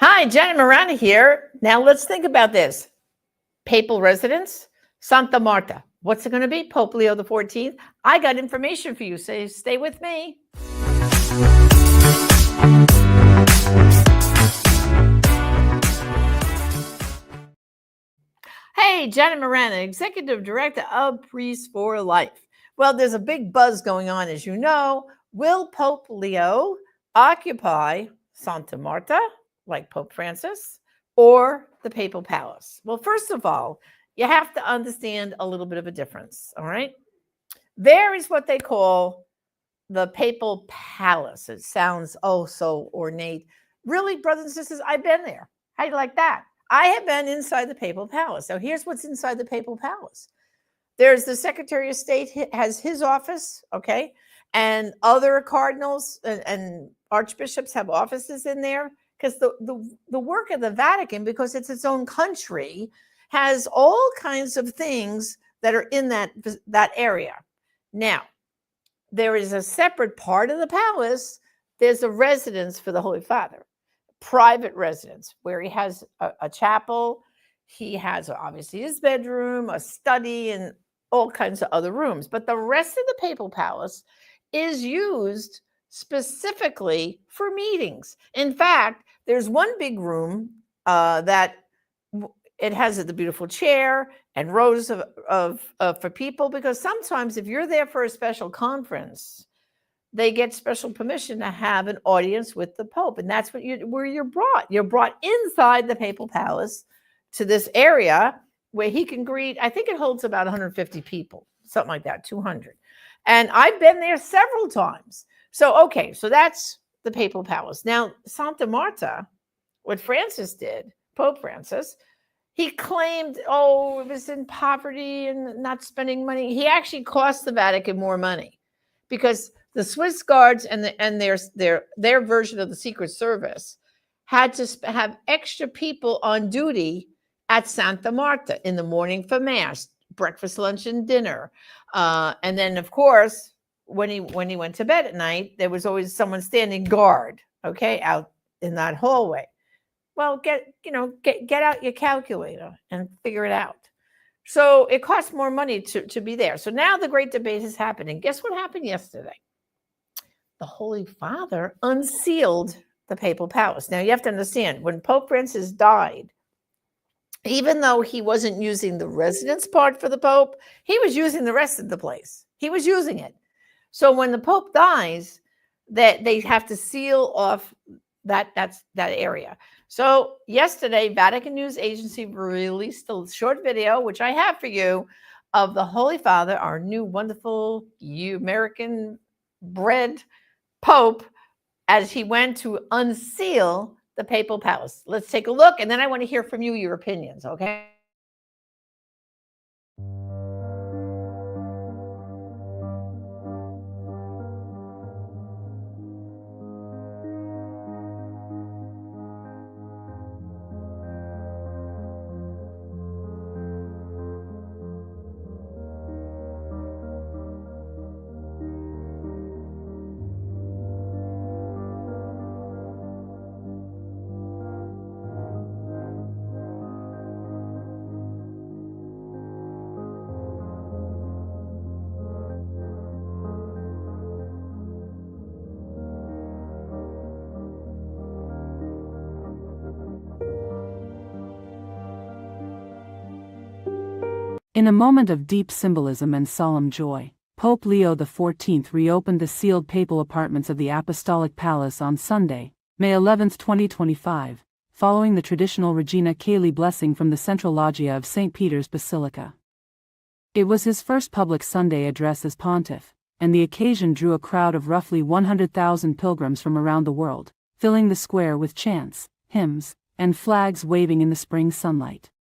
Hi, Jenna Morana here. Now let's think about this. Papal residence, Santa Marta. What's it going to be? Pope Leo the 14th. I got information for you, so stay with me. Hey, Jenna Morana, Executive Director of Priests for Life. Well, there's a big buzz going on, as you know. Will Pope Leo occupy Santa Marta, like Pope Francis, or the Papal Palace? Well, first of all, you have to understand a little bit of a difference, all right? There is what they call the Papal Palace. It sounds so ornate. Really, brothers and sisters, I've been there. How do you like that? I have been inside the Papal Palace. So here's what's inside the Papal Palace. There's the Secretary of State has his office, okay? And other cardinals and archbishops have offices in there because the work of the Vatican, because it's its own country, has all kinds of things that are in that area. Now, there is a separate part of the palace. There's a residence for the Holy Father, private residence, where he has a chapel. He has obviously his bedroom, a study, and all kinds of other rooms. But the rest of the Papal Palace is used specifically for meetings. In fact, there's one big room that it has the beautiful chair and rows of for people, because sometimes if you're there for a special conference, they get special permission to have an audience with the Pope. And that's where you're brought. You're brought inside the Papal Palace to this area where he can greet. I think it holds about 150 people, something like that, 200. And I've been there several times. So that's the Papal Palace. Now, Santa Marta, what Francis did, Pope Francis, he claimed, it was in poverty and not spending money. He actually cost the Vatican more money because the Swiss guards and their version of the Secret Service had to have extra people on duty at Santa Marta in the morning for Mass, breakfast, lunch, and dinner. And then, of course, when he went to bed at night, there was always someone standing guard, out in that hallway. Well, get out your calculator and figure it out. So it costs more money to be there. So now the great debate is happening. Guess what happened yesterday? The Holy Father unsealed the Papal Palace. Now you have to understand, when Pope Francis died, even though he wasn't using the residence part for the Pope, he was using the rest of the place. He was using it. So when the Pope dies, that they have to seal off that area. So yesterday, Vatican News Agency released a short video, which I have for you, of the Holy Father, our new wonderful American-bred Pope, as he went to unseal the Papal Palace. Let's take a look, and then I want to hear from you, your opinions, okay? In a moment of deep symbolism and solemn joy, Pope Leo XIV reopened the sealed papal apartments of the Apostolic Palace on Sunday, May 11, 2025, following the traditional Regina Caeli blessing from the Central Loggia of St. Peter's Basilica. It was his first public Sunday address as pontiff, and the occasion drew a crowd of roughly 100,000 pilgrims from around the world, filling the square with chants, hymns, and flags waving in the spring sunlight.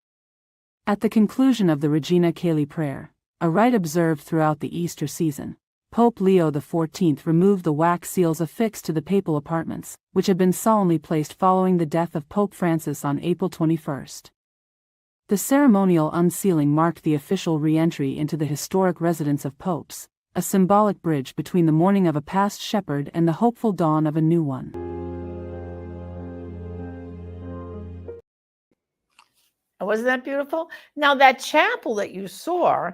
At the conclusion of the Regina Caeli prayer, a rite observed throughout the Easter season, Pope Leo XIV removed the wax seals affixed to the papal apartments, which had been solemnly placed following the death of Pope Francis on April 21. The ceremonial unsealing marked the official re-entry into the historic residence of popes, a symbolic bridge between the mourning of a past shepherd and the hopeful dawn of a new one. Wasn't that beautiful? Now, that chapel that you saw,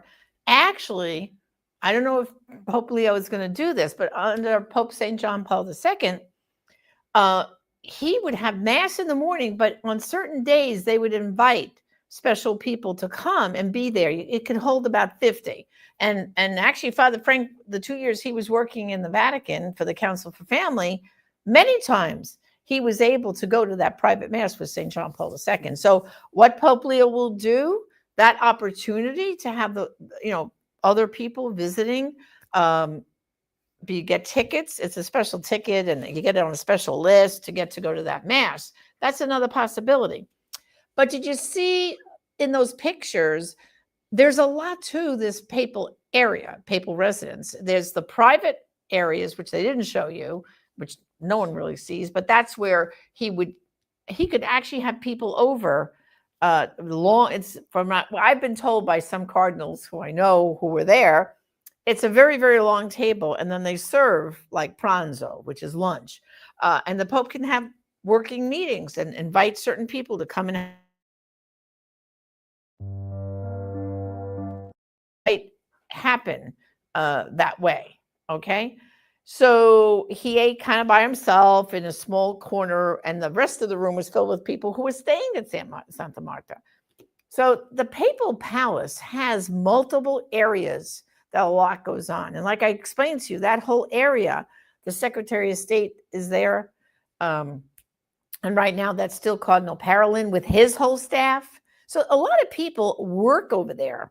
actually, I don't know if Pope Leo is going to do this, but under Pope St. John Paul II, uh, he would have mass in the morning, but on certain days they would invite special people to come and be there. It could hold about 50. And actually, Father Frank, the 2 years he was working in the Vatican for the Council for Family, many times he was able to go to that private mass with St. John Paul II. So what Pope Leo will do, that opportunity to have the, other people visiting, you get tickets. It's a special ticket, and you get it on a special list to get to go to that mass. That's another possibility. But did you see in those pictures, there's a lot to this papal area, papal residence. There's the private areas, which they didn't show you, which no one really sees, but that's where he could actually have people over it's from what I've been told by some cardinals who I know who were there. It's a very, very long table, and then they serve like pranzo, which is lunch. And the Pope can have working meetings and invite certain people to come and happen that way. Okay. So he ate kind of by himself in a small corner, and the rest of the room was filled with people who were staying at Santa Marta. So the papal palace has multiple areas that a lot goes on. And like I explained to you, that whole area, the Secretary of State is there. And right now that's still Cardinal Parolin with his whole staff. So a lot of people work over there.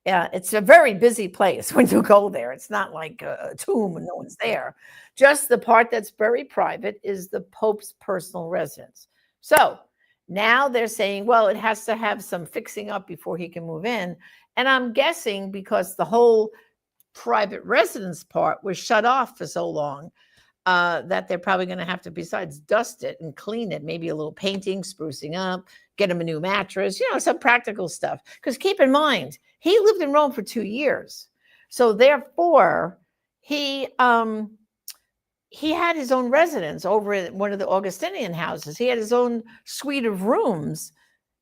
It's a very busy place when you go there. It's not like a tomb and no one's there. Just the part that's very private is the Pope's personal residence. So now they're saying, well, it has to have some fixing up before he can move in. And I'm guessing because the whole private residence part was shut off for so long, that they're probably going to have to, besides dust it and clean it, maybe a little painting, sprucing up, get him a new mattress, some practical stuff. Because keep in mind, he lived in Rome for 2 years. So therefore, he had his own residence over in one of the Augustinian houses. He had his own suite of rooms.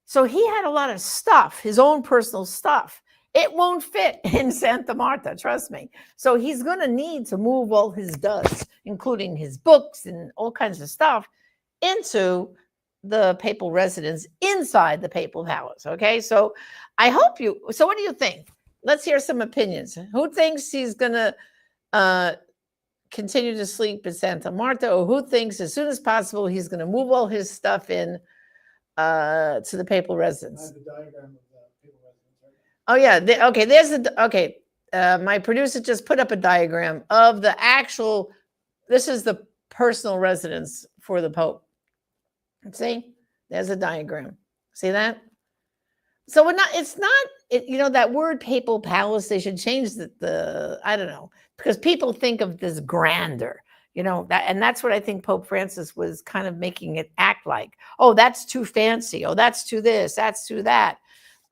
So he had a lot of stuff, his own personal stuff. It won't fit in Santa Marta, trust me. So he's going to need to move all his duds, including his books and all kinds of stuff, into the papal residence inside the papal palace. Okay, so I hope so what do you think? Let's hear some opinions. Who thinks he's going to continue to sleep in Santa Marta, or who thinks as soon as possible he's going to move all his stuff in to the papal residence? I have the diagram of the papal residence. Oh yeah, okay. My producer just put up a diagram of the actual. This is the personal residence for the Pope. See, there's a diagram. See that? So it's not. That word papal palace. They should change the I don't know, because people think of this grandeur. And that's what I think Pope Francis was kind of making it act like. Oh, that's too fancy. Oh, that's too this. That's too that.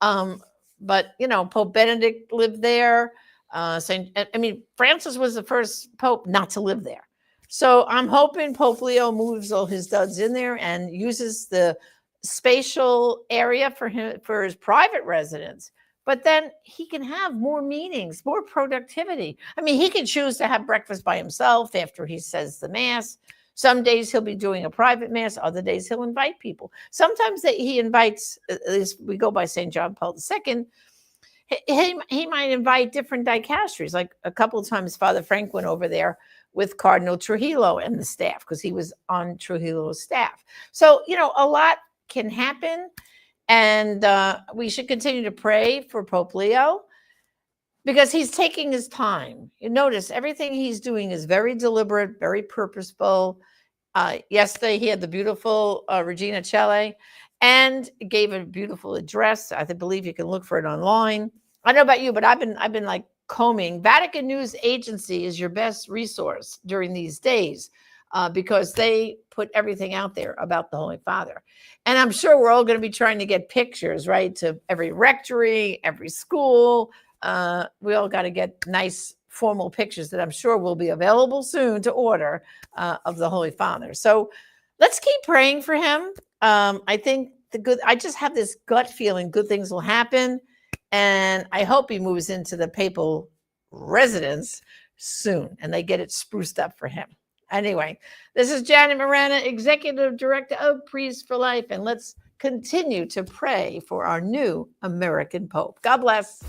But Pope Benedict lived there. Francis was the first Pope not to live there. So I'm hoping Pope Leo moves all his duds in there and uses the spatial area for his private residence. But then he can have more meetings, more productivity. He can choose to have breakfast by himself after he says the mass. Some days he'll be doing a private mass. Other days he'll invite people. Sometimes he invites, at least we go by St. John Paul II, he might invite different dicasteries. Like a couple of times Father Frank went over there with Cardinal Trujillo and the staff, because he was on Trujillo's staff. So, a lot can happen. And we should continue to pray for Pope Leo, because he's taking his time. You notice everything he's doing is very deliberate, very purposeful. Yesterday, he had the beautiful Regina Coeli and gave a beautiful address. I believe you can look for it online. I don't know about you, but I've been like combing. Vatican News Agency is your best resource during these days, because they put everything out there about the Holy Father. And I'm sure we're all going to be trying to get pictures, right, to every rectory, every school. We all got to get nice formal pictures that I'm sure will be available soon to order of the Holy Father. So let's keep praying for him. I think I just have this gut feeling good things will happen. And I hope he moves into the papal residence soon and they get it spruced up for him. Anyway, this is Janet Morana, Executive Director of Priests for Life. And let's continue to pray for our new American Pope. God bless.